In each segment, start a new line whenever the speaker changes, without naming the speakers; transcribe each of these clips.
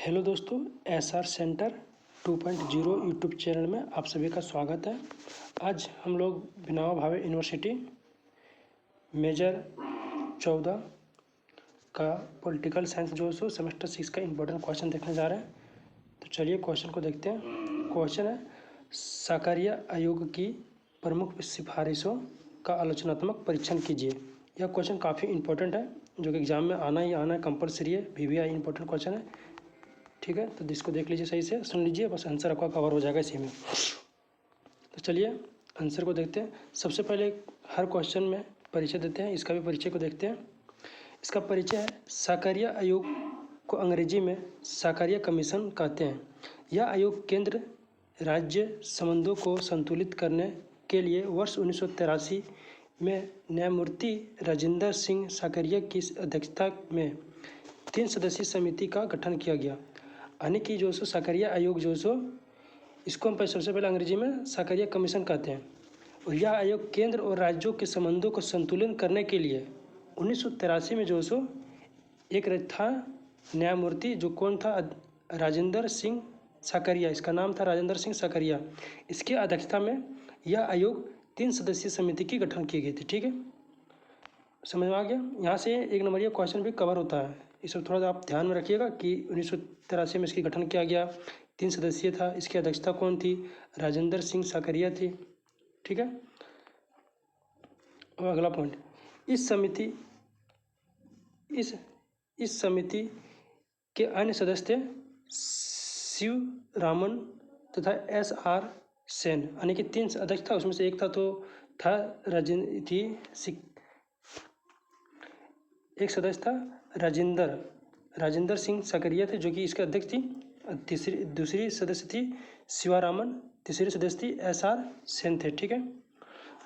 Hello दोस्तों, SR centre 2.0 YouTube channel में आप सभी का स्वागत है। आज हम लोग विनोबा भावे यूनिवर्सिटी मेजर 14 का पॉलिटिकल साइंस जो सो सेमेस्टर 6 का इम्पोर्टेंट क्वेश्चन देखने जा रहे हैं। तो चलिए क्वेश्चन को देखते हैं। क्वेश्चन है, साकारिया आयोग की प्रमुख सिफारिशों का आलोचनात्मक परीक्षण कीजिए। यह क्वेश्चन काफ़ी इंपॉर्टेंट है, जो कि एग्जाम में आना ही आना है, कंपलसरी है। VVI इंपॉर्टेंट क्वेश्चन है, ठीक है। तो इसको देख लीजिए, सही से सुन लीजिए, बस आंसर आपका कवर हो जाएगा इसी में। तो चलिए आंसर को देखते हैं। सबसे पहले हर क्वेश्चन में परिचय देते हैं, इसका भी परिचय को देखते हैं। इसका परिचय है, साकारिया आयोग को अंग्रेजी में साकारिया कमीशन कहते हैं। यह आयोग केंद्र राज्य संबंधों को संतुलित करने के लिए वर्ष 1983 में न्यायमूर्ति राजेंद्र सिंह साकारिया की अध्यक्षता में 3 सदस्यीय समिति का गठन किया गया। यानी कि जो सो साकारिया आयोग जो सो इसको हम सबसे पहले अंग्रेजी में साकारिया कमीशन कहते हैं। और यह आयोग केंद्र और राज्यों के संबंधों को संतुलन करने के लिए 1983 में जो सो एक था न्यायमूर्ति, जो कौन था, राजेंद्र सिंह साकारिया, इसका नाम था राजेंद्र सिंह साकारिया। इसकी अध्यक्षता में यह आयोग 3 सदस्यीय समिति की गठन की गई थी, ठीक है। समझ में आ गया। यहाँ से 1 नंबर ये क्वेश्चन भी कवर होता है। इस सब थोड़ा सा आप ध्यान में रखिएगा कि 1983 में इसकी गठन किया गया, 3 सदस्यीय था। इसकी अध्यक्षता कौन थी? राजेंद्र सिंह साकारिया थी, ठीक है। और अगला पॉइंट, इस समिति के अन्य सदस्य थे शिवरामन तथा SR सेन, यानी कि 3 अध्यक्ष था। उसमें से एक था एक सदस्य था राजेंद्र सिंह साकारिया थे, जो कि इसके अध्यक्ष थी। दूसरी सदस्य थी शिवरामन, तीसरी सदस्य थी SR सेन थे, ठीक है।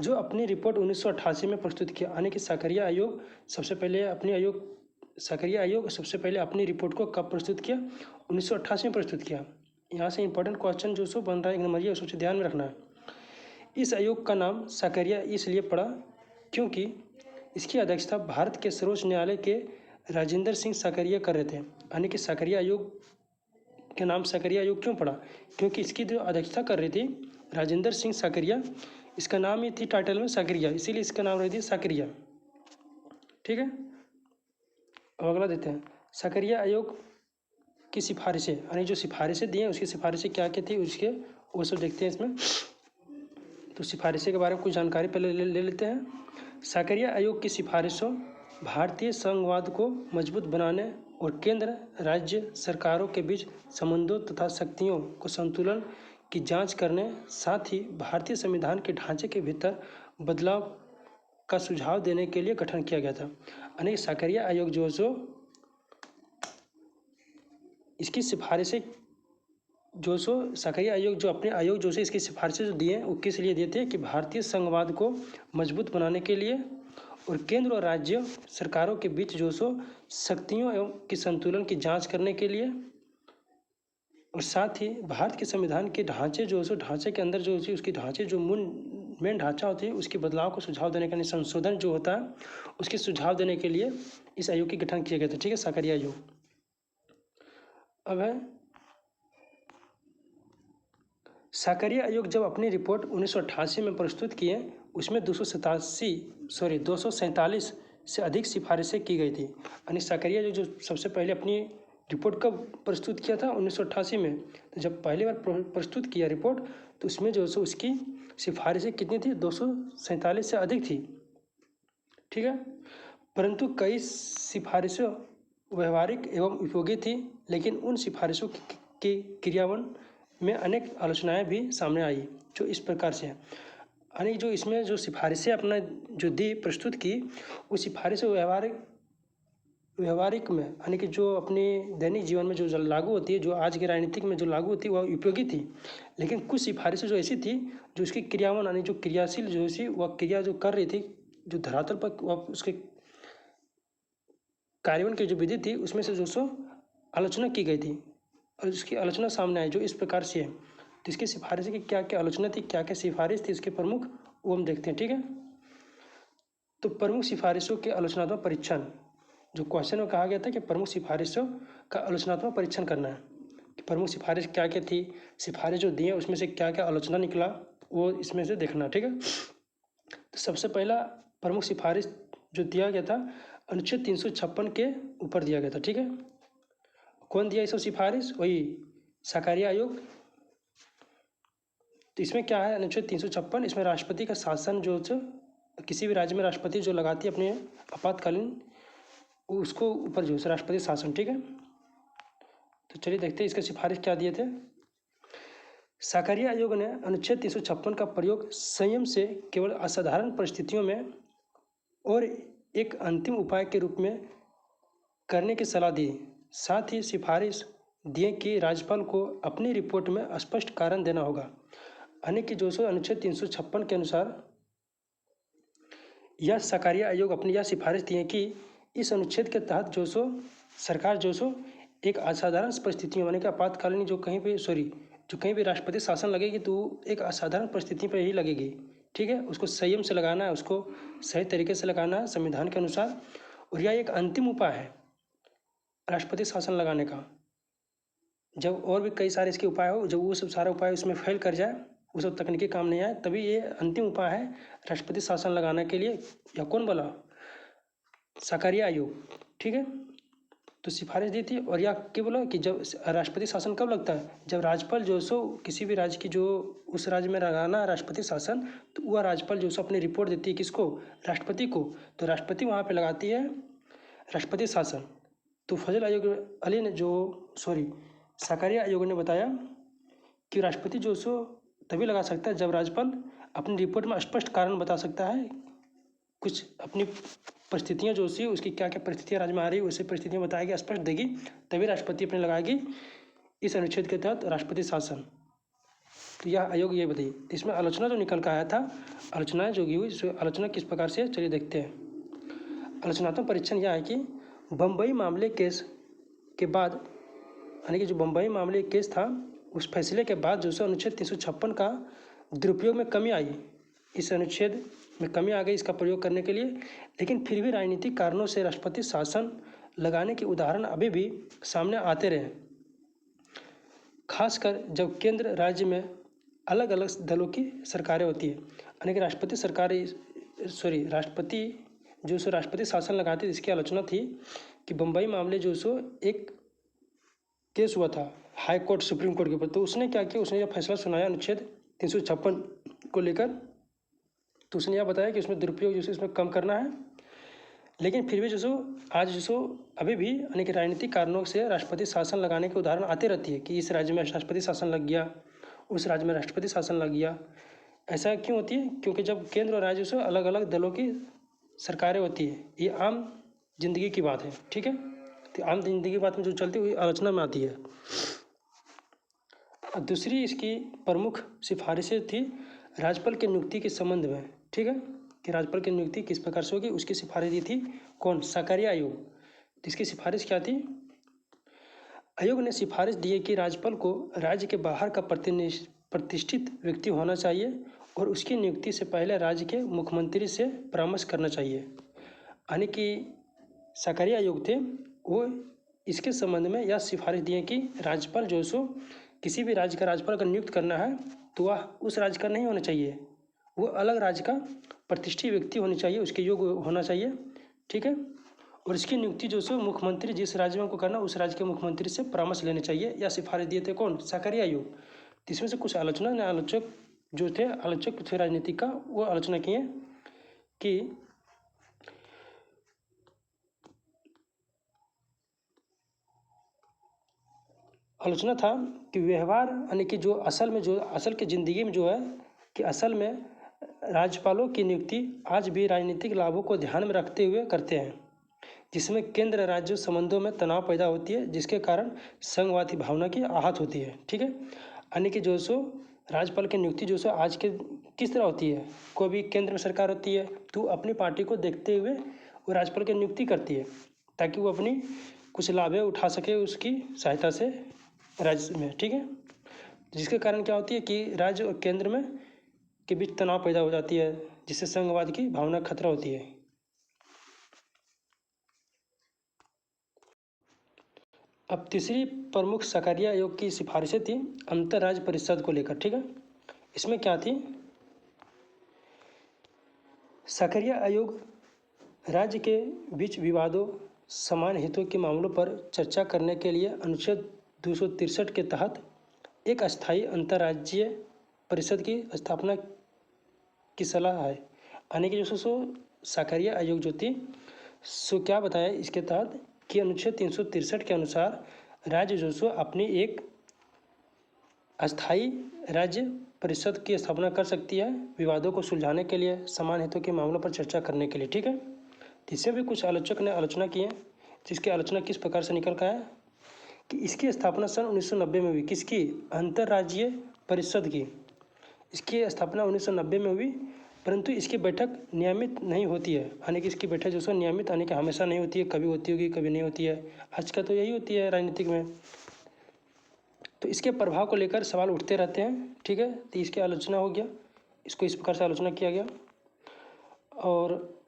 जो अपनी रिपोर्ट 1988 में प्रस्तुत किया, यानी कि साकारिया आयोग सबसे पहले अपनी रिपोर्ट को कब प्रस्तुत किया? 1988 में प्रस्तुत किया। यहाँ से इंपॉर्टेंट क्वेश्चन जो सो बन रहा है 1 नंबर, ये सबसे ध्यान में रखना है। इस आयोग का नाम साकारिया इसलिए पड़ा क्योंकि इसकी अध्यक्षता भारत के सर्वोच्च न्यायालय के राजेंद्र सिंह साकारिया कर रहे थे। यानी कि साकारिया आयोग के नाम साकारिया आयोग क्यों पड़ा? क्योंकि इसकी जो अध्यक्षता कर रही थी राजेंद्र सिंह साकारिया, इसका नाम ही थी टाइटल में साकारिया, इसीलिए इसका नाम रह दिया साकारिया, ठीक है। अब अगला देते हैं, साकारिया आयोग की सिफारिशें, यानी जो सिफारिशें दी हैं उसकी सिफारिशें क्या क्या थी उसके, वो सब देखते हैं इसमें। तो सिफारिशें के बारे में कुछ जानकारी पहले ले लेते हैं। साकारिया आयोग की सिफारिशों भारतीय संघवाद को मजबूत बनाने और केंद्र राज्य सरकारों के बीच संबंधों तथा शक्तियों को संतुलन की जांच करने, साथ ही भारतीय संविधान के ढांचे के भीतर बदलाव का सुझाव देने के लिए गठन किया गया था। यानी साकारिया आयोग जो सो इसकी सिफारिशें जो सो साकारिया आयोग जो अपने आयोग जो से इसकी सिफारिशें जो दिए वो किस लिए दिए थे कि भारतीय संघवाद को मजबूत बनाने के लिए और केंद्र और राज्य सरकारों के बीच जो सो शक्तियों एवं की संतुलन की जांच करने के लिए, और साथ ही भारत के संविधान के ढांचे जो सो ढांचे के अंदर जो उसकी ढांचे जो मेन ढांचा होती है उसके बदलाव को सुझाव देने के लिए, संशोधन जो होता है उसके सुझाव देने के लिए इस आयोग की गठन किया गया था, ठीक है, साकारिया आयोग। अब है साकारिया आयोग जब अपनी रिपोर्ट 1988 में प्रस्तुत किए, उसमें 247 से अधिक सिफारिशें की गई थी। यानी साकारिया आयोग जो सबसे पहले अपनी रिपोर्ट कब प्रस्तुत किया था? 1988 में। तो जब पहली बार प्रस्तुत किया रिपोर्ट, तो उसमें जो सो उसकी सिफारिशें कितनी थी? 247 से अधिक थी, ठीक है। परंतु कई सिफारिशें व्यवहारिक एवं उपयोगी थी, लेकिन उन सिफारिशों की क्रियान्वयन में अनेक आलोचनाएं भी सामने आई, जो इस प्रकार से है। यानी जो इसमें जो सिफारिशें अपना जो दी प्रस्तुत की, वो सिफारिशें व्यवहारिक में, यानी कि जो अपने दैनिक जीवन में जो लागू होती है, जो आज के राजनीतिक में जो लागू होती है, वह उपयोगी थी। लेकिन कुछ सिफारिशें जो ऐसी थी जो उसकी क्रियान्वयन, यानी जो क्रियाशील जो थी वह क्रिया जो कर रही थी, जो धरातल पर वह उसके कार्यान्वयन की जो विधि थी उसमें से जो सो आलोचना की गई थी, और उसकी आलोचना सामने आई जो इस प्रकार से है। तो इसकी सिफारिश की क्या क्या आलोचना थी, क्या क्या सिफारिश थी, इसके प्रमुख वो हम देखते हैं, ठीक है। तो प्रमुख सिफारिशों के आलोचनात्मक परीक्षण, जो क्वेश्चन में कहा गया था कि प्रमुख सिफारिशों का आलोचनात्मक परीक्षण करना है कि प्रमुख सिफारिश क्या क्या थी, सिफारिश जो दी है उसमें से क्या क्या आलोचना निकला, वो इसमें से देखना। ठीक है, तो सबसे पहला प्रमुख सिफारिश जो दिया गया था अनुच्छेद 356 के ऊपर दिया गया था। ठीक है, कौन दिया ये सब सिफारिश? वही सरकारी आयोग। तो इसमें क्या है, अनुच्छेद 356, इसमें राष्ट्रपति का शासन जो किसी भी राज्य में राष्ट्रपति जो लगाती है अपने आपातकालीन, उसको ऊपर जो है राष्ट्रपति शासन। ठीक है, तो चलिए देखते हैं इसके सिफारिश क्या दिए थे। सरकारी आयोग ने अनुच्छेद 356 का प्रयोग संयम से केवल असाधारण परिस्थितियों में और एक अंतिम उपाय के रूप में करने की सलाह दी। साथ ही सिफारिश दिए कि राज्यपाल को अपनी रिपोर्ट में स्पष्ट कारण देना होगा। यानी कि जो सो अनुच्छेद 356 के अनुसार यह सरकारी आयोग अपनी यह सिफारिश दिए कि इस अनुच्छेद के तहत जो सो सरकार जो सो एक असाधारण परिस्थितियों यानी कि आपातकालीन जो कहीं भी राष्ट्रपति शासन लगेगी तो एक असाधारण परिस्थिति पर ही लगेगी। ठीक है, उसको संयम से लगाना है, उसको सही तरीके से लगाना है संविधान के अनुसार। और यह एक अंतिम उपाय है राष्ट्रपति शासन लगाने का। जब और भी कई सारे इसके उपाय हो, जब वो सब सारा उपाय उसमें फेल कर जाए, वो सब तकनीकी काम नहीं आए, तभी ये अंतिम उपाय है राष्ट्रपति शासन लगाने के लिए। यह कौन बोला? सरकारी आयोग। ठीक है, तो सिफारिश दी थी। और यह क्या बोला कि जब राष्ट्रपति शासन कब लगता है? जब राज्यपाल जो सो किसी भी राज्य की जो उस राज्य में लगाना है राष्ट्रपति शासन, तो वह राज्यपाल जो सो अपनी रिपोर्ट देती है किसको? राष्ट्रपति को। तो राष्ट्रपति वहाँ पे लगाती है राष्ट्रपति शासन। तो फजल आयोग अली ने सरकारी आयोग ने बताया कि राष्ट्रपति जो सो तभी लगा सकता है जब राज्यपाल अपनी रिपोर्ट में स्पष्ट कारण बता सकता है, कुछ अपनी परिस्थितियाँ जो सी उसकी क्या क्या परिस्थितियाँ राज्य में आ रही है वैसे परिस्थितियाँ बताएगी, स्पष्ट देगी, तभी राष्ट्रपति अपने लगाएगी इस अनुच्छेद के तहत राष्ट्रपति शासन। तो यह आयोग ये बताइए। इसमें आलोचना जो निकल कर आया था, आलोचनाएँ जो की हुई, आलोचना किस प्रकार से, चलिए देखते हैं। आलोचनात्मक परीक्षण यह है कि बम्बई मामले केस के बाद, यानी कि जो बम्बई मामले केस था उस फैसले के बाद जो सो अनुच्छेद 356 का दुरुपयोग में कमी आई, इस अनुच्छेद में कमी आ गई इसका प्रयोग करने के लिए। लेकिन फिर भी राजनीतिक कारणों से राष्ट्रपति शासन लगाने के उदाहरण अभी भी सामने आते रहे, खासकर जब केंद्र राज्य में अलग अलग दलों की सरकारें होती है। यानी कि राष्ट्रपति जो सो राष्ट्रपति शासन लगाते, इसकी आलोचना थी कि बम्बई मामले जो सो एक केस हुआ था हाई कोर्ट सुप्रीम कोर्ट के ऊपर। तो उसने क्या किया, उसने यह फैसला सुनाया अनुच्छेद 356 को लेकर। तो उसने यह बताया कि उसमें दुरुपयोग जो इसमें कम करना है। लेकिन फिर भी जो सो आज जो सो अभी भी यानी कि राजनीतिक कारणों से राष्ट्रपति शासन लगाने के उदाहरण आते रहती है कि इस राज्य में राष्ट्रपति शासन लग गया, उस राज्य में राष्ट्रपति शासन लग गया। ऐसा क्यों होती है? क्योंकि जब केंद्र और राज्य से अलग अलग दलों की सरकारें होती है, ये आम जिंदगी की बात है। ठीक है, तो आम जिंदगी की बात में जो चलती हुई आलोचना में आती है। दूसरी इसकी प्रमुख सिफारिशें थी राज्यपाल की नियुक्ति के संबंध में। ठीक है, कि राज्यपाल की नियुक्ति किस प्रकार से होगी, उसकी सिफारिश दी थी कौन? सरकारी आयोग। तो इसकी सिफारिश क्या थी? आयोग ने सिफारिश दी है कि राज्यपाल को राज्य के बाहर का प्रतिष्ठित व्यक्ति होना चाहिए और उसकी नियुक्ति से पहले राज्य के मुख्यमंत्री से परामर्श करना चाहिए। यानी कि सरकारी आयोग थे वो इसके संबंध में यह सिफारिश दी है कि राज्यपाल जो सो किसी भी राज्य का राज्यपाल अगर नियुक्त करना है तो वह उस राज्य का नहीं होना चाहिए, वो अलग राज्य का प्रतिष्ठित व्यक्ति होनी चाहिए, उसके योग्य होना चाहिए। ठीक है, और इसकी नियुक्ति जो सो मुख्यमंत्री जिस राज्य में उनको करना उस राज्य के मुख्यमंत्री से परामर्श लेने चाहिए। या सिफारिश दिए थे कौन? सरकारी आयोग। तो इसमें से कुछ आलोचक जो थे, आलोचक थे राजनीति का, वो आलोचना किए कि आलोचना था कि व्यवहार यानी कि जो असल की ज़िंदगी में जो है कि असल में राज्यपालों की नियुक्ति आज भी राजनीतिक लाभों को ध्यान में रखते हुए करते हैं, जिसमें केंद्र राज्य संबंधों में तनाव पैदा होती है, जिसके कारण संघवादी भावना की आहत होती है। ठीक है, यानी कि जो सो राज्यपाल की नियुक्ति जो सो आज के किस तरह होती है, कोई भी केंद्र में सरकार होती है तो अपनी पार्टी को देखते हुए वो राज्यपाल की नियुक्ति करती है ताकि वो अपनी कुछ लाभ उठा सके उसकी सहायता से राज्य में। ठीक है, जिसके कारण क्या होती है कि राज्य और केंद्र में के बीच तनाव पैदा हो जाती है, जिससे संघवाद की भावना खतरा होती है। अब तीसरी प्रमुख साकारिया आयोग की सिफारिशें थी अंतर्राज्य परिषद को लेकर। ठीक है, इसमें क्या थी? साकारिया आयोग राज्य के बीच विवादों, समान हितों के मामलों पर चर्चा करने के लिए अनुच्छेद 263 के तहत एक अस्थायी अंतर्राज्यीय परिषद की स्थापना की सलाह है। यानी कि जो सो साकारिया आयोग जो थी सो क्या बताया इसके तहत कि अनुच्छेद 363 के अनुसार राज्य जो सो अपनी एक अस्थायी राज्य परिषद की स्थापना कर सकती है विवादों को सुलझाने के लिए, समान हितों के मामलों पर चर्चा करने के लिए। ठीक है, इससे भी कुछ आलोचक ने आलोचना की है, जिसकी आलोचना किस प्रकार से निकल कर आया कि इसकी स्थापना सन 1990 में हुई। किसकी? अंतर्राज्यीय परिषद की। इसकी स्थापना 1990 में हुई, परंतु इसकी बैठक नियमित नहीं होती है। यानी कि इसकी बैठक जो सो नियमित यानी कि हमेशा नहीं होती है, कभी होती होगी कभी नहीं होती है। आजकल तो यही होती है राजनीतिक में। तो इसके प्रभाव को लेकर सवाल उठते रहते हैं। ठीक है, तो इसकी आलोचना हो गया, इसको इस प्रकार से आलोचना किया गया। और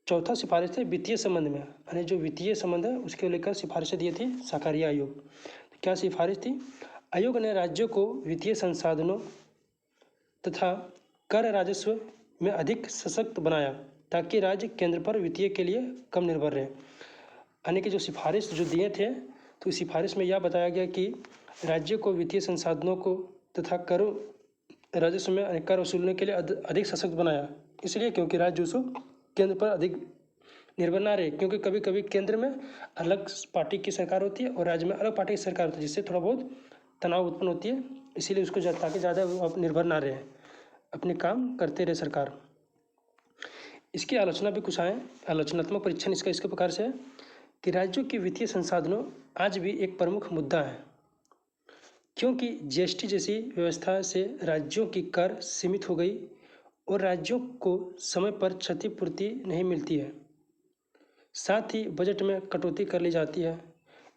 चौथा सिफारिश थे वित्तीय संबंध में, यानी जो वित्तीय संबंध है उसके लेकर सिफारिशें दी थी साकारिया आयोग। तो क्या सिफारिश थी? आयोग ने राज्यों को वित्तीय संसाधनों तथा कर राजस्व में अधिक सशक्त बनाया ताकि राज्य केंद्र पर वित्तीय के लिए कम निर्भर रहे। यानी कि जो सिफारिश जो दिए थे तो सिफारिश में यह बताया गया कि राज्यों को वित्तीय संसाधनों को तथा करों राजस्व में कर वसूलने के लिए अधिक सशक्त बनाया। इसलिए क्योंकि राज्य जो केंद्र पर अधिक निर्भर ना रहे, क्योंकि कभी कभी केंद्र में अलग पार्टी की सरकार होती है और राज्य में अलग पार्टी की सरकार होती है, जिससे थोड़ा बहुत तनाव उत्पन्न होती है। इसीलिए उसको ताकि ज़्यादा निर्भर ना रहे, अपने काम करते रहे सरकार। इसकी आलोचना भी कुछ आए। आलोचनात्मक परीक्षण इसका इसके प्रकार से है कि राज्यों के वित्तीय संसाधनों आज भी एक प्रमुख मुद्दा है, क्योंकि जीएसटी जैसी व्यवस्था से राज्यों की कर सीमित हो गई और राज्यों को समय पर क्षतिपूर्ति नहीं मिलती है। साथ ही बजट में कटौती कर ली जाती है।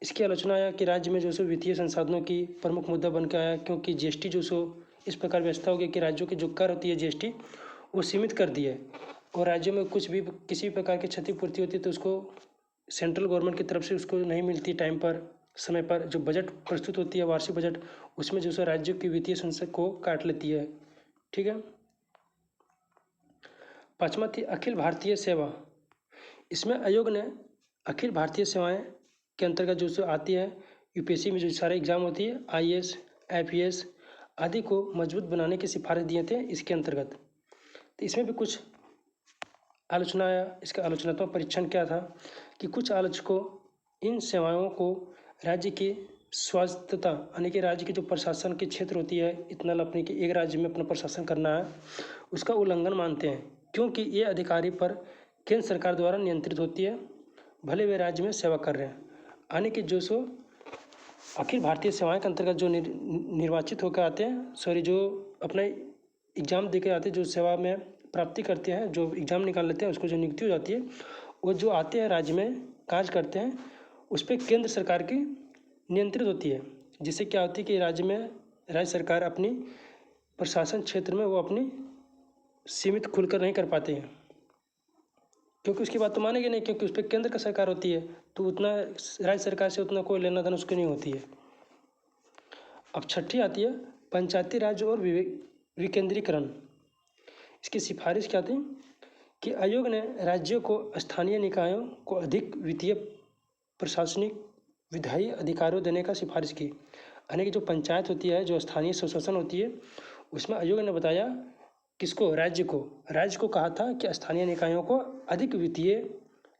इसकी आलोचना आया कि राज्य में जो सो वित्तीय संसाधनों की प्रमुख मुद्दा बन के आया, क्योंकि जीएसटी जो सो इस प्रकार व्यवस्था हो गई कि राज्यों की जो कर होती है जीएसटी वो सीमित कर दी है और राज्यों में कुछ भी किसी भी प्रकार की क्षतिपूर्ति होती है तो उसको सेंट्रल गवर्नमेंट की तरफ से उसको नहीं मिलती टाइम पर, समय पर। जो बजट प्रस्तुत होती है वार्षिक बजट, उसमें जो सो राज्यों की वित्तीय संसाधन को काट लेती है। ठीक है, पांचवा थी अखिल भारतीय सेवा। इसमें आयोग ने अखिल भारतीय सेवाएं के अंतर्गत जो सो आती है यूपीएससी में जो सारे एग्जाम होती है आईएएस, आईपीएस आदि को मजबूत बनाने की सिफारिश दिए थे इसके अंतर्गत। तो इसमें भी कुछ आलोचना आया। इसका आलोचनात्मक परीक्षण क्या था कि कुछ आलोचकों इन सेवाओं को राज्य की स्वायत्तता यानी कि राज्य की जो प्रशासन के क्षेत्र होती है, इतना अपने कि एक राज्य में अपना प्रशासन करना है, उसका उल्लंघन मानते हैं, क्योंकि ये अधिकारी पर केंद्र सरकार द्वारा नियंत्रित होती है, भले वे राज्य में सेवा कर रहे हैं। यानी कि जो सो अखिल भारतीय सेवाएं के अंतर्गत जो निर्वाचित होकर आते हैं, जो अपना एग्ज़ाम दे के आते हैं, जो सेवा में प्राप्ति करते हैं, जो एग्ज़ाम निकाल लेते हैं, उसको जो नियुक्ति हो जाती है, वो जो आते हैं राज्य में कार्य करते हैं, उस पर केंद्र सरकार की नियंत्रित होती है। जिससे क्या होती है कि राज्य सरकार अपनी प्रशासन क्षेत्र में वो अपनी सीमित खुलकर नहीं कर पाते हैं, क्योंकि उसकी बात तो मानेगी नहीं, क्योंकि उस पर केंद्र का सरकार होती है, तो उतना राज्य सरकार से उतना कोई लेना देना उसकी नहीं होती है। अब छठी आती है पंचायती राज और विकेंद्रीकरण। इसकी सिफारिश क्या थी कि आयोग ने राज्यों को स्थानीय निकायों को अधिक वित्तीय, प्रशासनिक, विधायी अधिकारों देने का सिफारिश की। यानी कि जो पंचायत होती है, जो स्थानीय स्वशासन होती है, उसमें आयोग ने बताया किसको? राज्य को कहा था कि स्थानीय निकायों को अधिक वित्तीय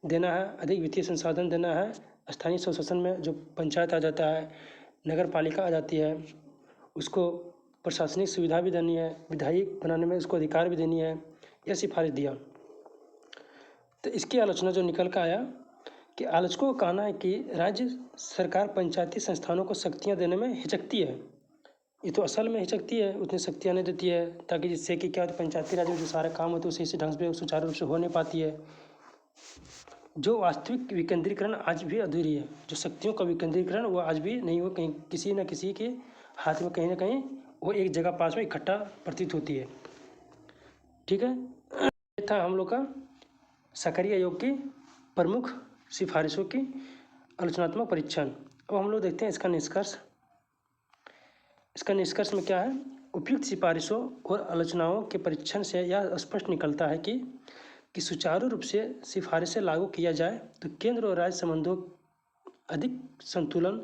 देना है, अधिक वित्तीय संसाधन देना है। स्थानीय स्वशासन में जो पंचायत आ जाता है, नगर पालिका आ जाती है, उसको प्रशासनिक सुविधा भी देनी है, विधायी बनाने में उसको अधिकार भी देनी है, यह सिफारिश दिया। तो इसकी आलोचना जो निकल कर आया कि आलोचकों का कहना है कि राज्य सरकार पंचायती संस्थानों को शक्तियाँ देने में हिचकती है। ये तो असल में हिचकती है, उतनी शक्तियाँ नहीं देती है, ताकि जिससे कि क्या होता है पंचायती राज में जो सारे काम होते हैं उसी से ढंग से सुचारू रूप से हो नहीं पाती है। जो वास्तविक विकेंद्रीकरण आज भी अधूरी है, जो शक्तियों का विकेंद्रीकरण वो आज भी नहीं हो, कहीं किसी न किसी के हाथ में कहीं ना कहीं वो एक जगह पास में इकट्ठा प्रतीत होती है। ठीक है, ये था हम लोग का साकारिया आयोग की प्रमुख सिफारिशों की। आलोचनात्मक परीक्षण। अब हम लोग देखते हैं इसका निष्कर्ष। इसका निष्कर्ष में क्या है? उपयुक्त सिफारिशों और आलोचनाओं के परीक्षण से यह स्पष्ट निकलता है कि सुचारू रूप से सिफारिशें लागू किया जाए तो केंद्र और राज्य संबंधों अधिक संतुलन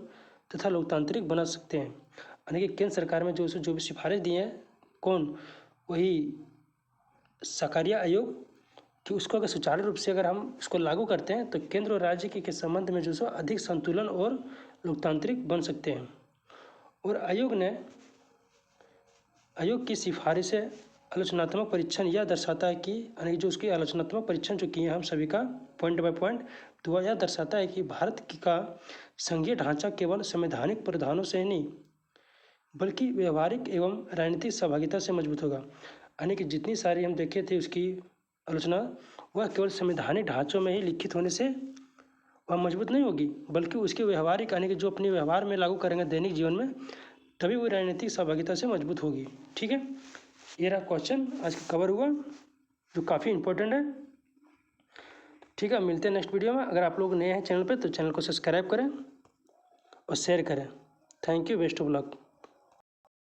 तथा लोकतांत्रिक बना सकते हैं। यानी कि केंद्र सरकार में जो भी सिफारिश दी है, कौन? वही सरकारिया आयोग, कि उसको अगर सुचारू रूप से अगर हम इसको लागू करते हैं तो केंद्र और राज्य के संबंध में जो सो अधिक संतुलन और लोकतांत्रिक बन सकते हैं। और आयोग की सिफारिशें आलोचनात्मक परीक्षण यह दर्शाता है कि यानी जो उसके आलोचनात्मक परीक्षण जो किए हैं हम सभी का पॉइंट बाय पॉइंट, तो वह यह दर्शाता है कि भारत का संघीय ढांचा केवल संवैधानिक प्रावधानों से ही नहीं बल्कि व्यवहारिक एवं राजनीतिक सहभागिता से मजबूत होगा। यानी कि जितनी सारी हम देखे थे उसकी आलोचना, वह केवल संवैधानिक ढांचों में ही लिखित होने से वह मजबूत नहीं होगी, बल्कि उसके व्यवहारिक यानी कि जो अपने व्यवहार में लागू करेंगे दैनिक जीवन में, तभी वो राजनीतिक सहभागिता से मजबूत होगी। ठीक है, ये रहा क्वेश्चन आज का कवर हुआ, जो काफ़ी इंपॉर्टेंट है। ठीक है, मिलते हैं नेक्स्ट वीडियो में। अगर आप लोग नए हैं चैनल पे तो चैनल को सब्सक्राइब करें और शेयर करें। Thank you, best of luck.